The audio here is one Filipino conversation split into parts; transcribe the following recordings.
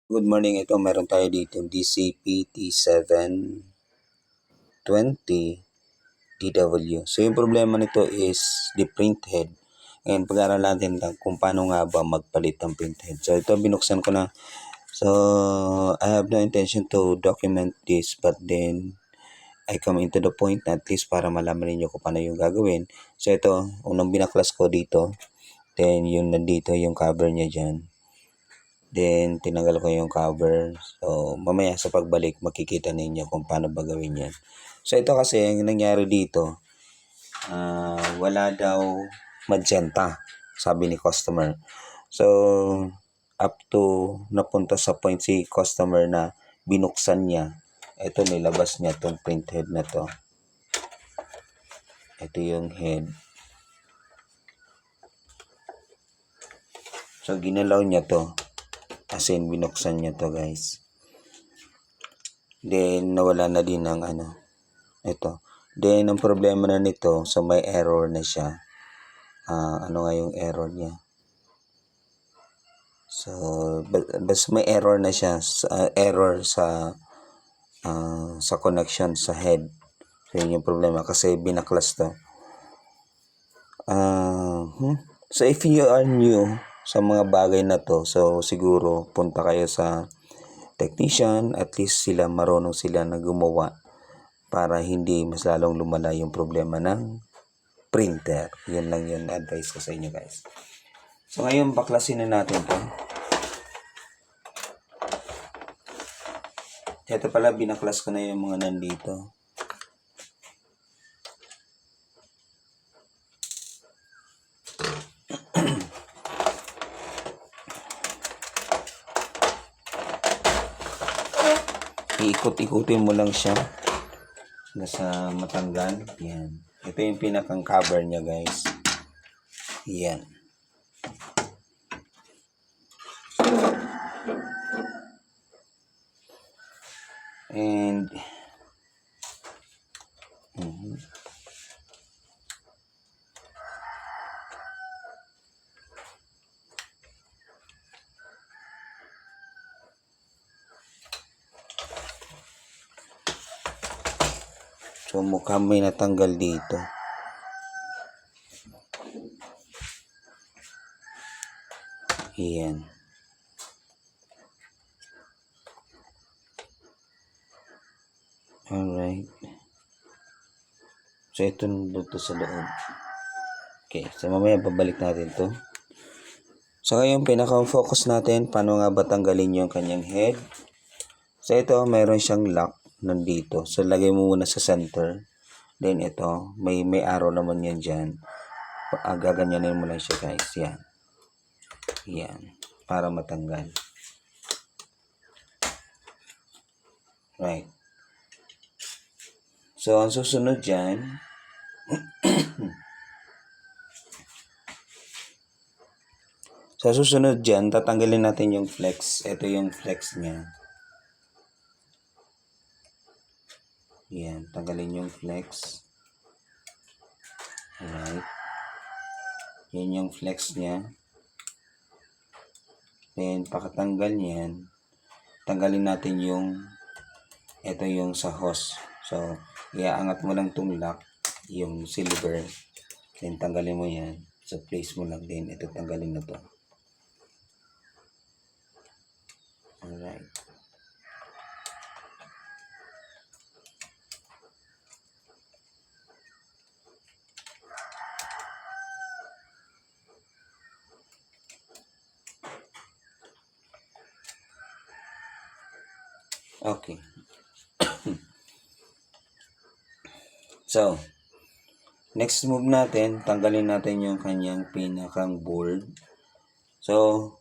Good morning. Ito meron tayo dito DCP T720 DW. So yung problema nito is the print head. Ngayon pag-aaralan natin kung paano nga ba magpalit ng print head. So ito binuksan ko na. So I have no intention to document this, but then I come into the point na at least para malaman niyo kung paano yung gagawin. So ito, unang binaklas ko dito. Then yung nandito yung cover niya dyan. Then, tinanggal ko yung cover. So, mamaya sa pagbalik, makikita ninyo kung paano ba gawin yan. So, ito kasi, ang nangyari dito, wala daw magenta, sabi ni customer. So, up to napunta sa point si customer na binuksan niya. Ito, nilabas niya itong print head na to. Ito yung head. So, ginalaw niya to. As in, binuksan niya to, guys. Then, nawala na din ng ito. Then, ang problema na nito, so may error na siya. Ano nga yung error niya? So, basta may error na siya. Error sa connection sa head. So, yun yung problema kasi binaklas to. So, if you are new sa mga bagay na to, so siguro punta kayo sa technician, at least sila marunong sila na gumawa para hindi mas lalong lumala yung problema ng printer. Yan lang yung advice ko sa inyo, guys. So ngayon baklasin na natin to. Ito pala, binaklas ko na yung mga nandito. Iikot-ikutin mo lang siya nasa matanggal. Yan. Ito yung pinakang cover niya, guys. Yan. And so mukhang may natanggal dito. Yan. Alright. So ito nandito sa loob. Okay. So mamaya babalik natin to. So ngayon pinaka-focus natin paano nga ba tanggalin yung kanyang head. So ito mayroon siyang lock nandito. So lagay mo muna sa center. Then ito may arrow naman yan dyan. Gaganyanin mo lang siya, guys. Yan. Yan. Para matanggal. Right. So ang susunod dyan sa susunod dyan, tatanggalin natin yung flex. Ito yung flex niya. Yan, tanggalin yung flex. Alright. Yan yung flex niya. Then, pakatanggal niyan, tanggalin natin yung, ito yung sa hose. So, iaangat mo lang itong lock, yung silver. Then, tanggalin mo yan. So, place mo lang din. Ito, tanggalin na to. Alright. Okay. So, next move natin, tanggalin natin yung kanyang pinakang board. So,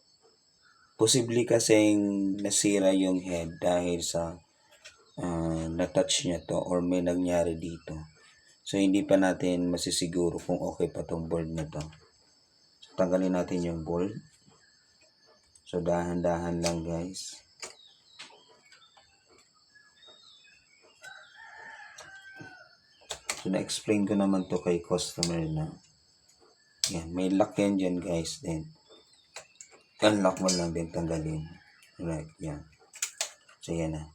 posible kasing nasira yung head dahil sa na-touch niya to or may nangyari dito. So, hindi pa natin masisiguro kung okay pa tong board na to. So, tanggalin natin yung board. So, dahan-dahan lang, guys. So, na-explain ko naman to kay customer na. Yan, may lock yan dyan, guys. Then, unlock mo lang din, tanggalin. Right, yan. So, yan na.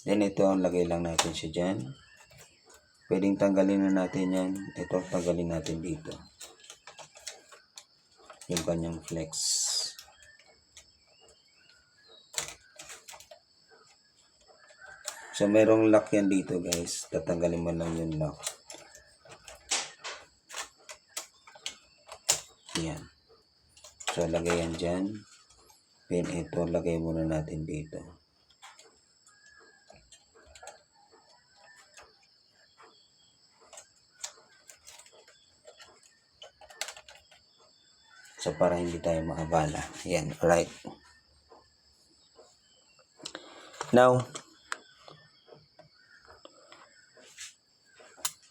Then, ito, lagay lang natin siya dyan. Pwedeng tanggalin na natin yan. Ito, tanggalin natin dito. Yung kanyang flex. So, merong lock yan dito, guys. Tatanggalin mo lang yung lock. Yan. So, lagay yan dyan. Then, ito, lagay muna natin dito. So, para hindi tayo maabala. Yan, alright. Now,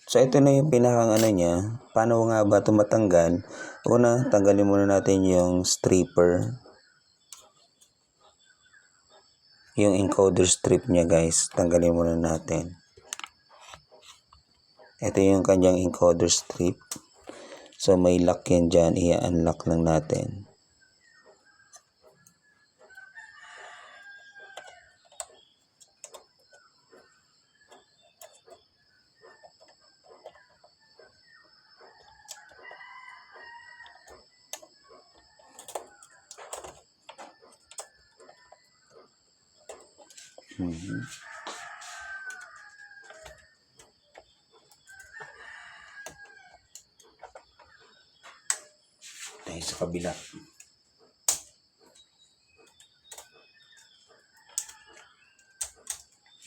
so, ito na yung pinakang ano niya. Paano nga ba ito matanggal? Una, tanggalin muna natin yung stripper. Yung encoder strip niya, guys. Tanggalin muna natin. Ito yung kanyang encoder strip. So, may lock yan dyan. I-unlock lang natin. Tayo sa kabila.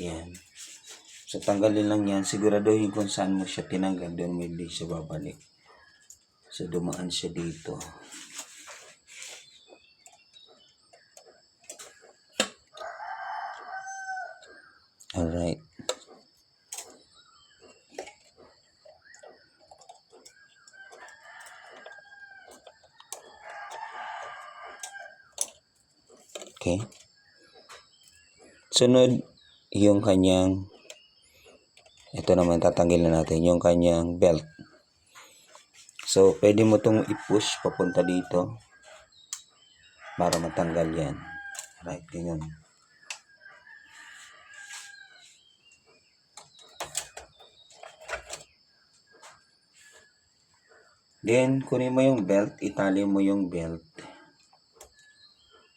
Yan. So, tanggalin lang yan. Siguraduhin kung saan mo siya tinanggal. Doon mo hindi siya babalik. So, dumaan siya dito. Alright. Okay. Sunod, yung kanyang, ito naman tatanggalin natin, yung kanyang belt. So, pwede mo itong i-push papunta dito para matanggal yan. Right, ganyan. Then, kunin mo yung belt, itali mo yung belt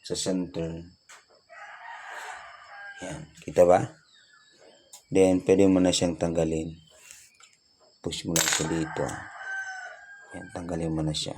sa center. Yan, kita ba? Then, pwede mo na siyang tanggalin. Push mo lang siya dito. Yan, tanggalin mo na siya.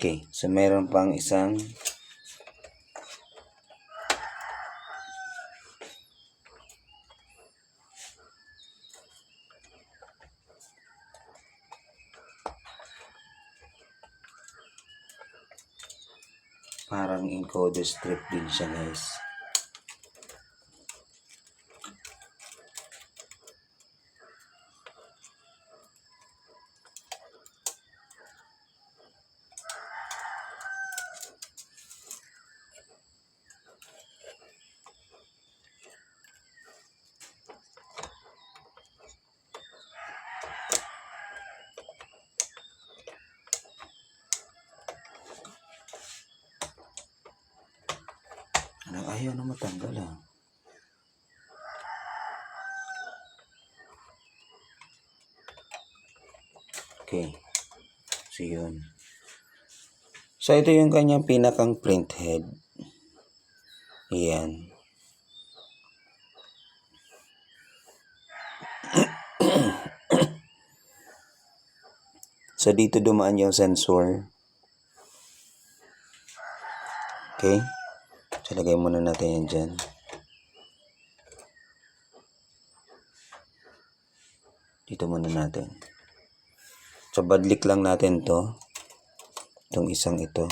Okay, so meron pang isang parang encoder strip din siya, guys. Ayaw na matanggal ah. Okay. So yun. So ito yung kanyang pinakang print head. Ayan. So dito dumaan yung sensor. Okay. So lagay muna natin yan dyan. Dito muna natin. So, badlik lang natin to. Itong isang ito.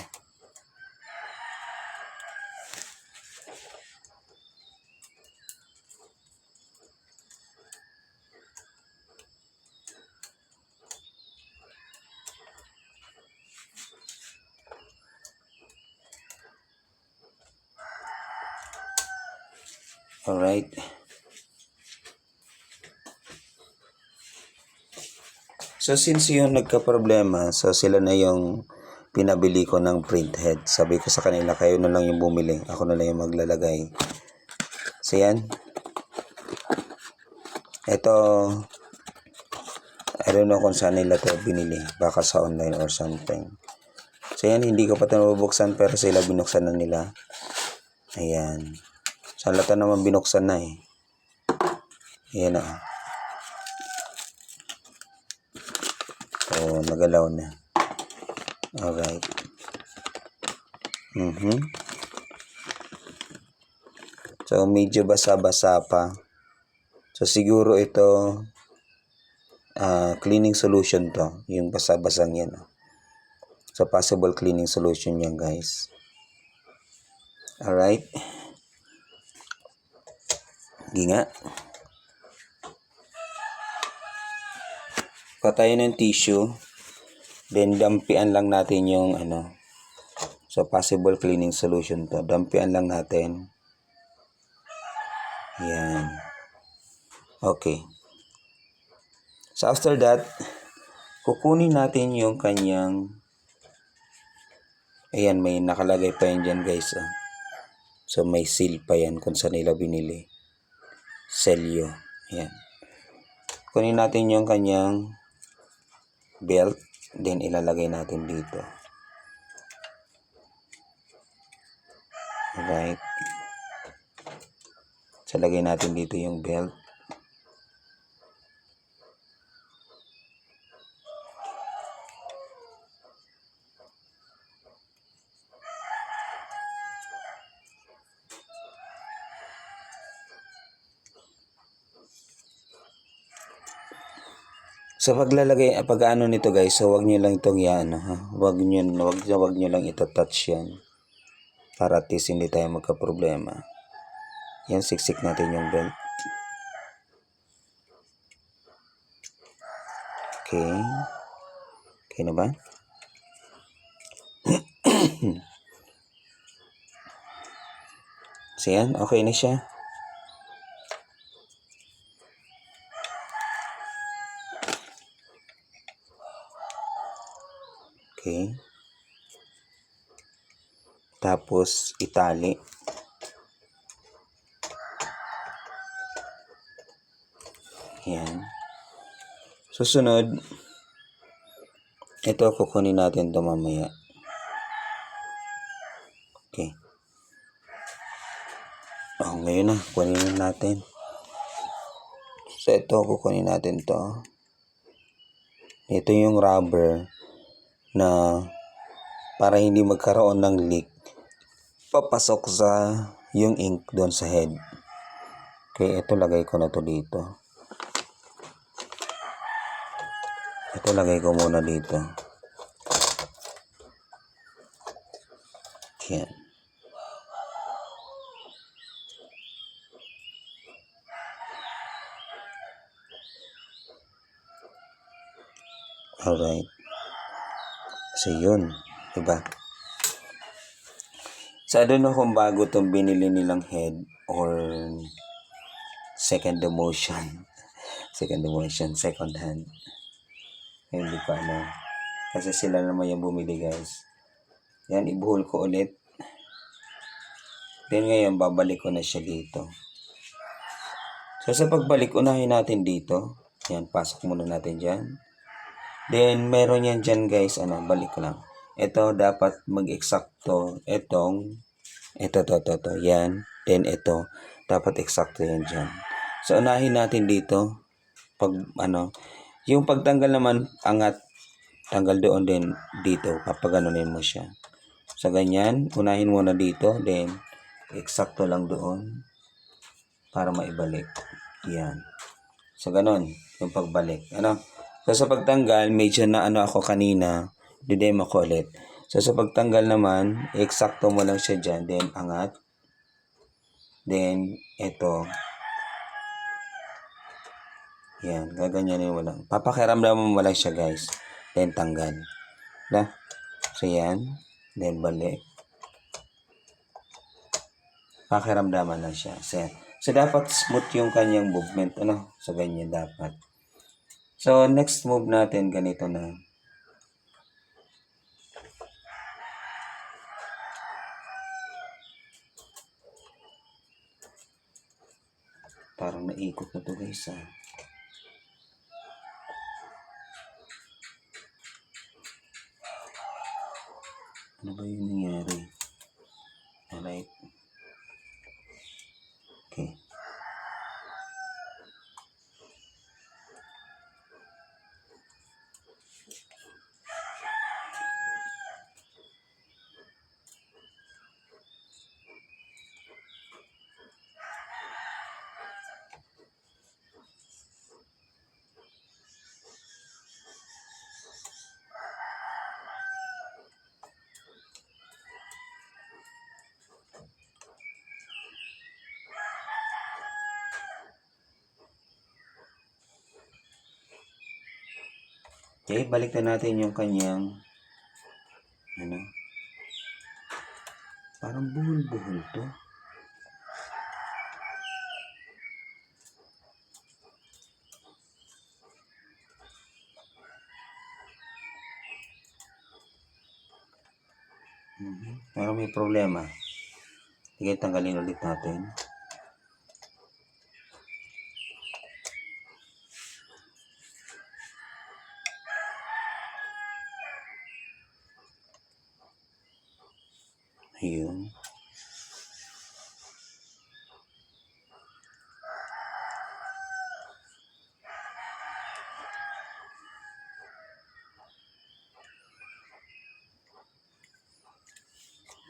Alright. So, since yun nagka-problema, so sila na yung pinabili ko ng printhead. Sabi ko sa kanila, kayo na lang yung bumili. Ako na lang yung maglalagay. So, yan. Ito, I don't know kung saan nila to binili. Baka sa online or something. So, yan. Hindi ko pa ito nabubuksan pero sila binuksan na nila. Ayan. Sa lata naman binuksan na eh. Ayan o. So, nagalaw na. Alright. So, medyo basa-basa pa. So, siguro ito cleaning solution to. Yung basa-basang yan. So, possible cleaning solution yan, guys. Alright. Hindi nga. Patayin ng tissue. Then, dampian lang natin yung So, possible cleaning solution to. Dampian lang natin. Yan. Okay. So, after that, kukunin natin yung kanyang ayan, may nakalagay pa yan dyan, guys. So, may seal pa yan kung saan nila binili. Selyo. Ayan. Kunin natin yung kanyang belt. Then, ilalagay natin dito. Alright. So, lagay natin dito yung belt. So pag ano nito, guys, so wag niyo lang itong wag niyo lang ita-touch yan. Para at least hindi tayo magka-problema. Yan, siksik natin yung belt. Okay. Okay na ba? So yan, okay na siya. Okay. Tapos, itali. Yan. Susunod, ito kukunin natin ito mamaya. Okay. Ngayon na, kunin natin. So, ito kukunin natin to. Ito yung rubber na para hindi magkaroon ng leak, papasok sa yung ink doon sa head. Okay, ito lagay ko na to dito. Ito lagay ko muna dito. Yan. Alright. So, yun. Diba? So, I don't know kung bago itong binili nilang head or second emotion. Second hand. Hindi pa Kasi sila naman yung bumili, guys. Yan, ibuhol ko ulit. Then ngayon, babalik ko na siya dito. So, sa pagbalik, unahin natin dito. Yan, pasok muna natin dyan. Then, meron yan dyan, guys. Balik lang. Ito, dapat mag-eksakto. Ito. Yan. Then, ito. Dapat eksakto yan dyan. So, unahin natin dito. Yung pagtanggal naman, angat. Tanggal doon din dito. Papaganunin mo siya. So, ganyan. Unahin muna dito. Then, eksakto lang doon. Para maibalik. Yan. So, ganun. Yung pagbalik. So sa pagtanggal, medyo na ano ako kanina, didemo ko ulit. So sa pagtanggal naman, eksakto mo lang siya dyan, then angat. Then, ito. Yan, gaganyanin mo lang. Papakiramdam mo lang siya guys. Then tanggal. Na? So yan. Then balik. Pakiramdaman lang siya. So dapat smooth yung kanyang movement. Ano? So ganyan dapat. So next move natin, ganito na. Parang naikot na to guys ah. Ano ba yung nangyari? Alright. Okay. Okay, balik na natin yung kanyang ano. Parang buhol-buhol to. Parang may problema. Sige, tanggalin ulit natin. Ayun.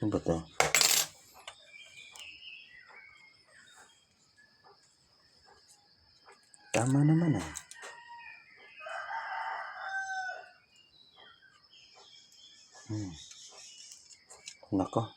Ano ba to? Tama naman ah. Nako.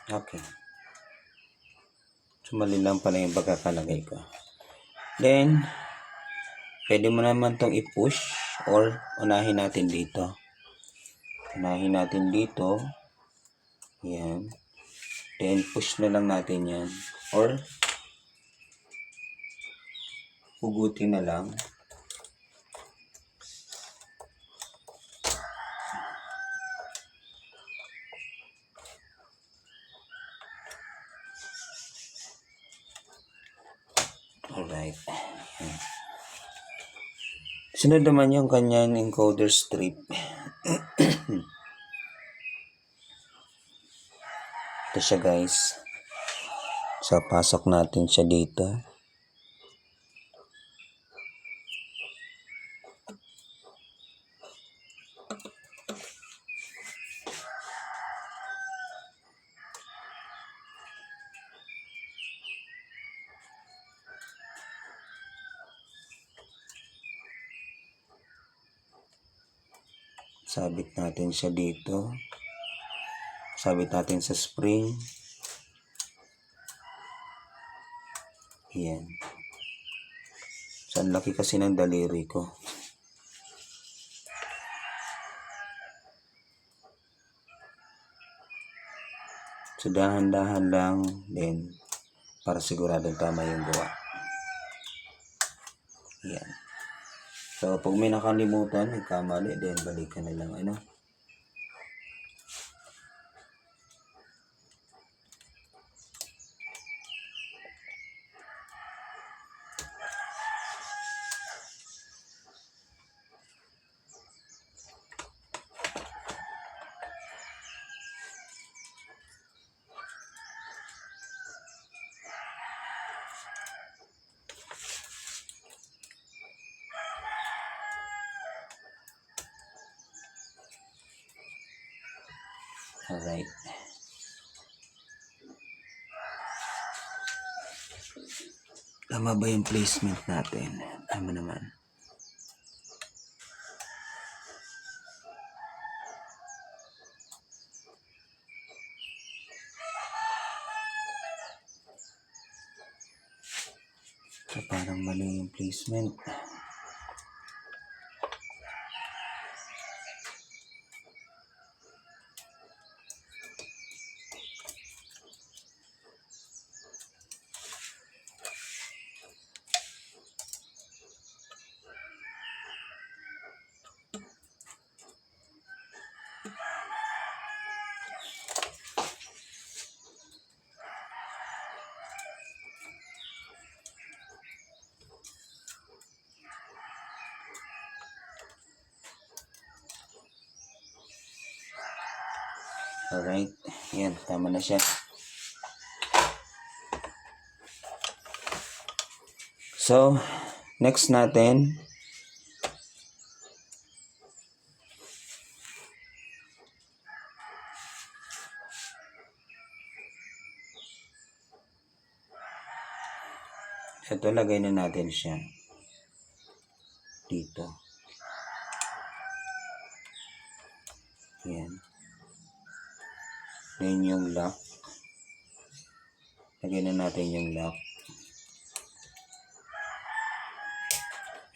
Okay. So, mali lang pala yung pagkakalagay ko. Then, pwede mo naman tong i-push or unahin natin dito. Unahin natin dito. Yan. Then, push na lang natin yan. Or, hugutin na lang. Alright. Sunod naman yung kanyang encoder strip. Ito siya guys. So, pasok natin siya dito. Sabit natin siya dito. Sabit natin sa spring. Yan. So, ang laki kasi ng daliri ko. So, dahan-dahan lang. Then, para siguradong tama yung gawa. Yan. So, pag may nakalimutan, nagkamali, then balikan na lang. Ano? Alright. Tama ba yung placement natin? Tama naman. So, parang mali yung placement. Alright. Yan, tama na siya. So, next natin, ito, lagay na natin siya dito. Yan. Then yung lock. Lagay na natin yung lock.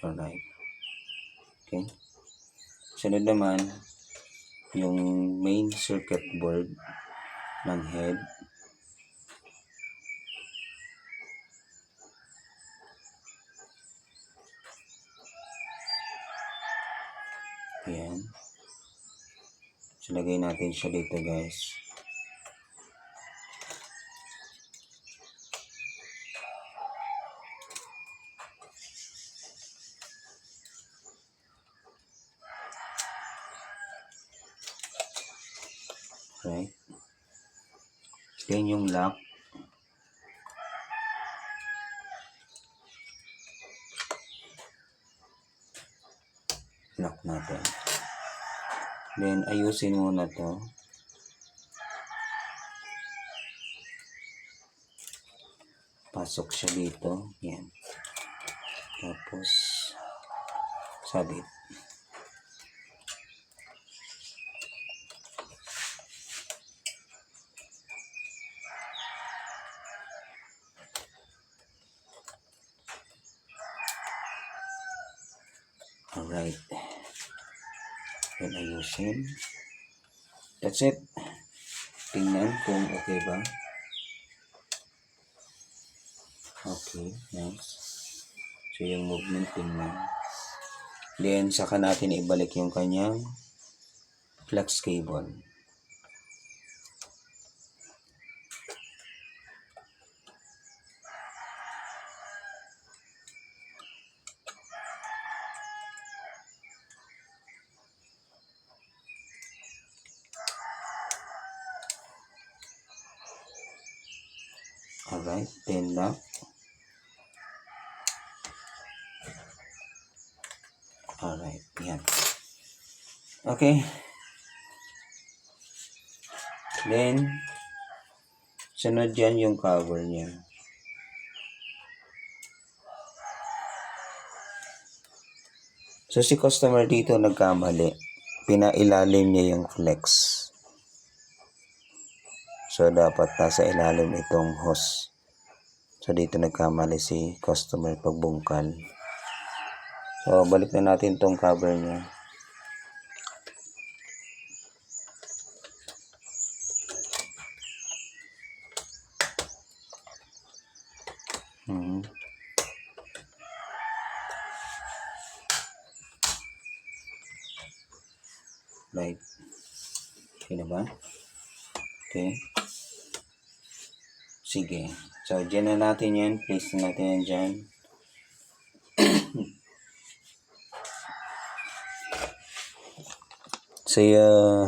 Alright. Okay. Sunod naman, yung main circuit board ng head. Ayan. So, lagay natin siya dito, guys. Right. Then yung lock. Lock natin. Then, ayusin muna to. Pasok siya dito. Yan. Tapos, sabit. Alright. Then, ayusin. That's it. Tingnan kung okay ba. Okay, nice. So, yung movement tingnan. Then, saka natin ibalik yung kanyang flex cable. Alright, then lock. Alright, yan. Okay. Then, sunod dyan yung cover niya. So, si customer dito nagkamali. Pinailalim niya yung flex. So, dapat nasa ilalim itong hose. So, dito nagkamali si customer pagbungkal. So, balik na natin itong cover niya. Right. Okay na ba? Okay. Sige. So, dyan na natin yan. Place na natin yan dyan.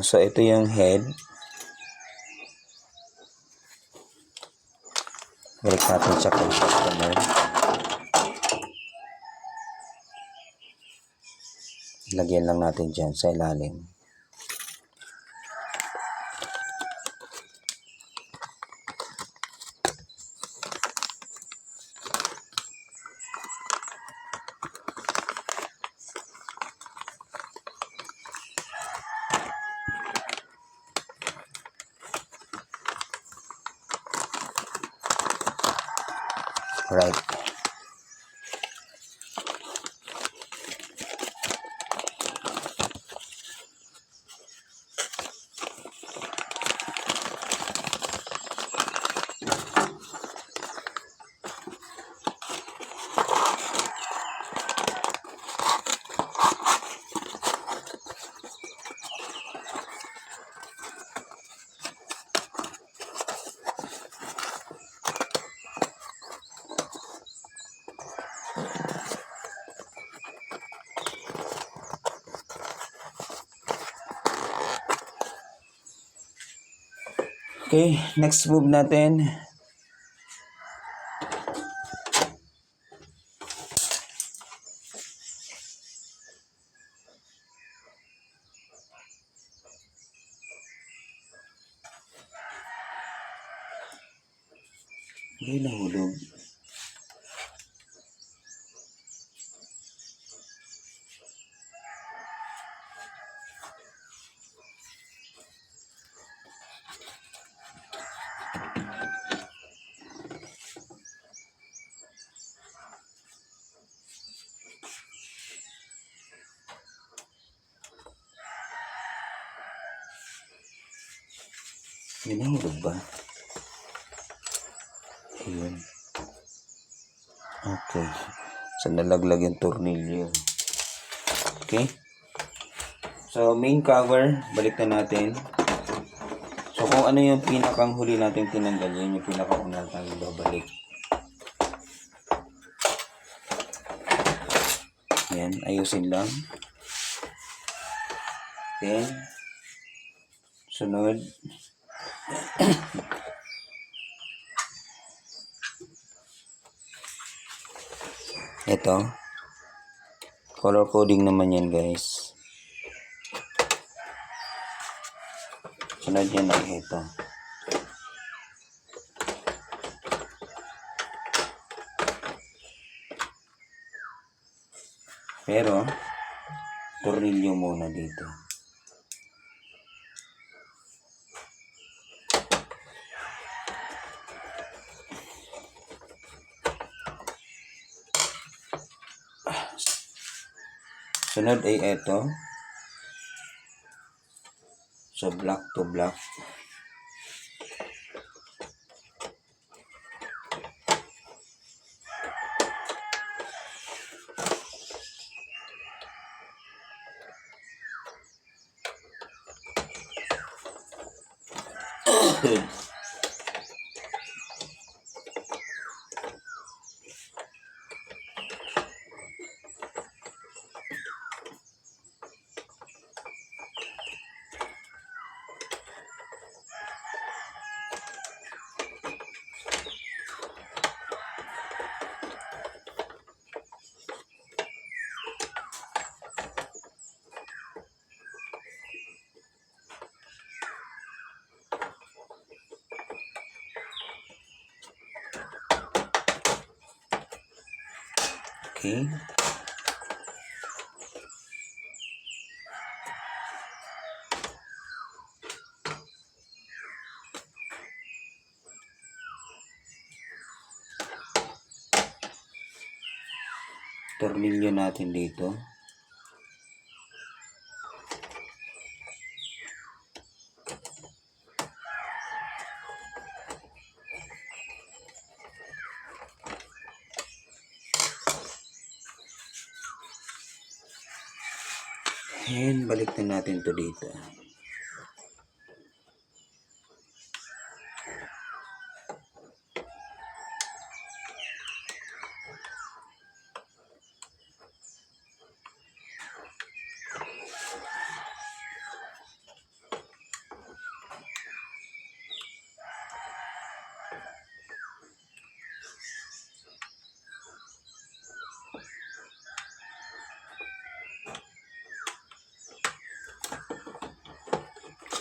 So, ito yung head. Balik natin siya kay customer. Lagyan lang natin dyan sa ilalim. Right. Okay, next move natin. Hindi nahulog. Hindi nahulog ba? Ayun. Okay. So, nalaglag yung tornilyo. Okay. So, main cover, balik na natin. So, kung ano yung pinakang huli natin tinanggal, yun yung pinakauna natin babalik. Yan, ayusin lang. Then, sunod. Ito. Color coding naman yan, guys. Sunod yan ay ito. Pero, tornilyo muna dito. Sunod ay ito. So, black to black. Okay. Tornilyo natin dito. And balik na natin to dito.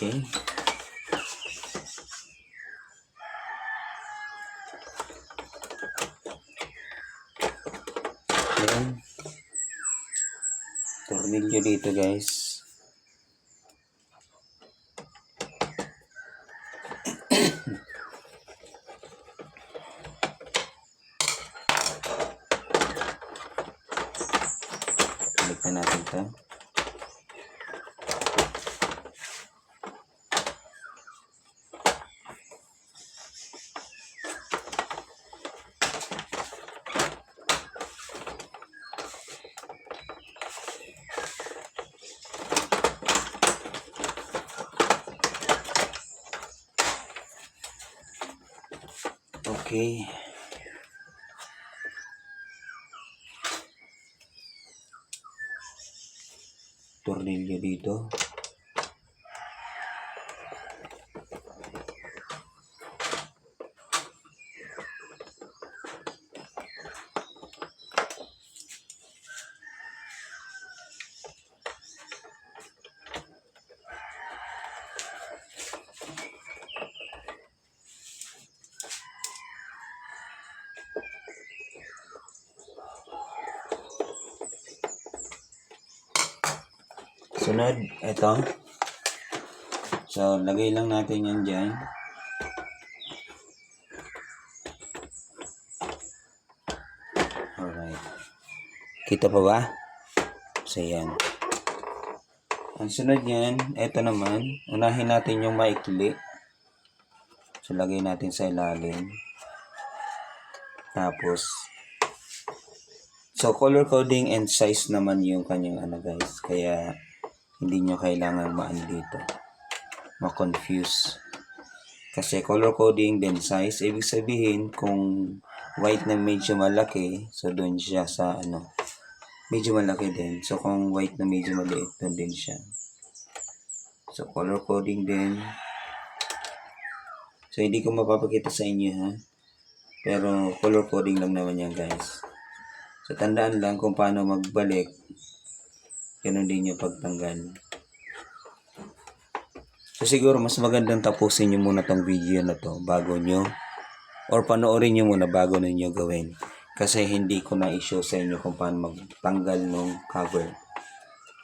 Okay. Then, tornilyo dito, guys. na natin to. Okay. Tornilyo dito. Sunod, ito. So, lagay lang natin yan dyan. Alright. Kita pa ba? So, yan. Ang sunod yan, ito naman. Unahin natin yung maikli. So, lagay natin sa ilalim. Tapos, so, color coding and size naman yung kanyang ano guys. Kaya, hindi nyo kailangan dito. Ma-confuse. Kasi color coding then size. Ibig sabihin, kung white na medyo malaki, so doon siya sa ano, medyo malaki din. So kung white na medyo maliit, doon din siya. So color coding din. So hindi ko mapapakita sa inyo ha. Pero color coding lang naman yan guys. So tandaan lang kung paano magbalik. Ganun din yung pagtanggal. So siguro mas magandang tapusin nyo muna tong video na to bago nyo, or panoorin nyo muna bago ninyo gawin. Kasi hindi ko na i-show sa inyo kung paano magtanggal ng cover.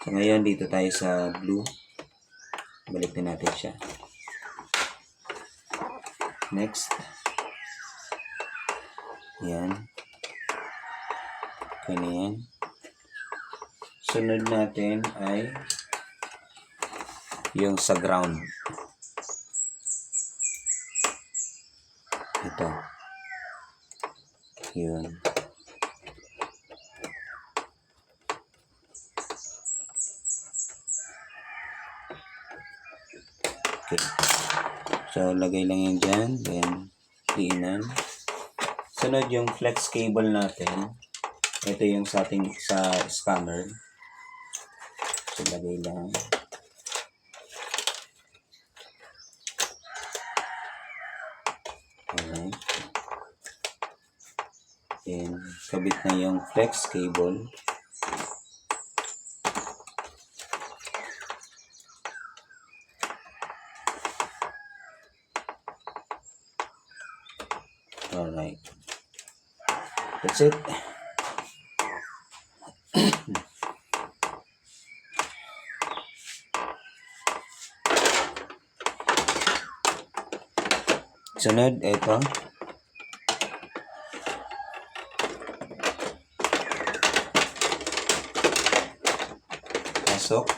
So ngayon dito tayo sa blue. Balik na natin siya. Next. Yan. Okay na yan. Sunod natin ay yung sa ground. Ito. Yun. Okay. So, lagay lang yan dyan. Then, diinan. Sunod yung flex cable natin. Ito yung sa ating sa scanner. So, lagay lang. Alright. Then, kabit na yung flex cable. Alright. That's it. Sunod, ito. Pasok.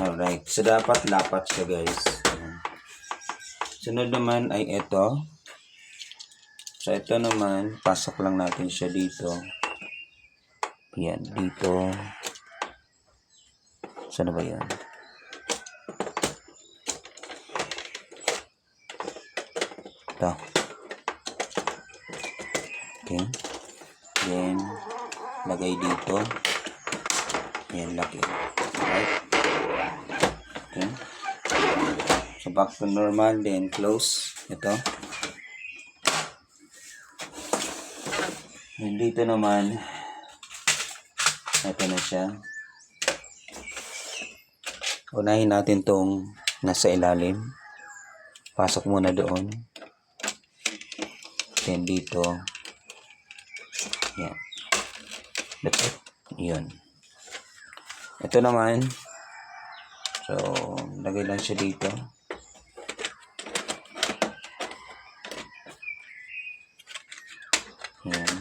Alright. So, dapat lapat siya guys. Sunod naman ay ito. So, ito naman, pasok lang natin siya dito. Yan, dito. Saan ba yan? Ito. Okay. Then, lagay dito. Yan, laki. Right? Okay. So back to normal, then close. Ito. And dito naman, ito na siya. Unahin natin tong nasa ilalim. Pasok muna doon. Then dito. Yan. That's it. Yun. Ito naman. So, lagay lang siya dito. Yan.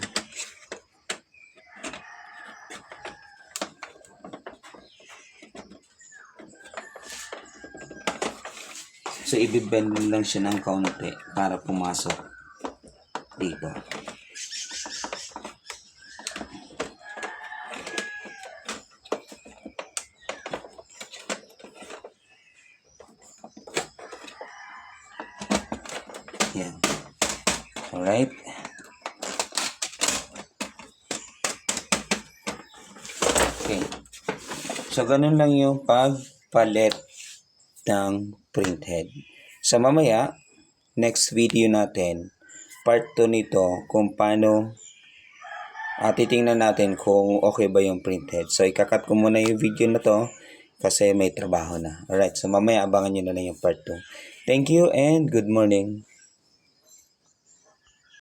So, ibibend lang siya ng kaunti para pumasok dito. Yan. Alright. Okay. So, ganun lang yung pagpalit ng printhead. Sa mamaya, next video natin, part 2 nito, kung paano titingnan natin kung okay ba yung printhead. So, ikakat ko muna yung video na to kasi may trabaho na. Alright, so mamaya abangan nyo na lang yung part 2. Thank you and good morning.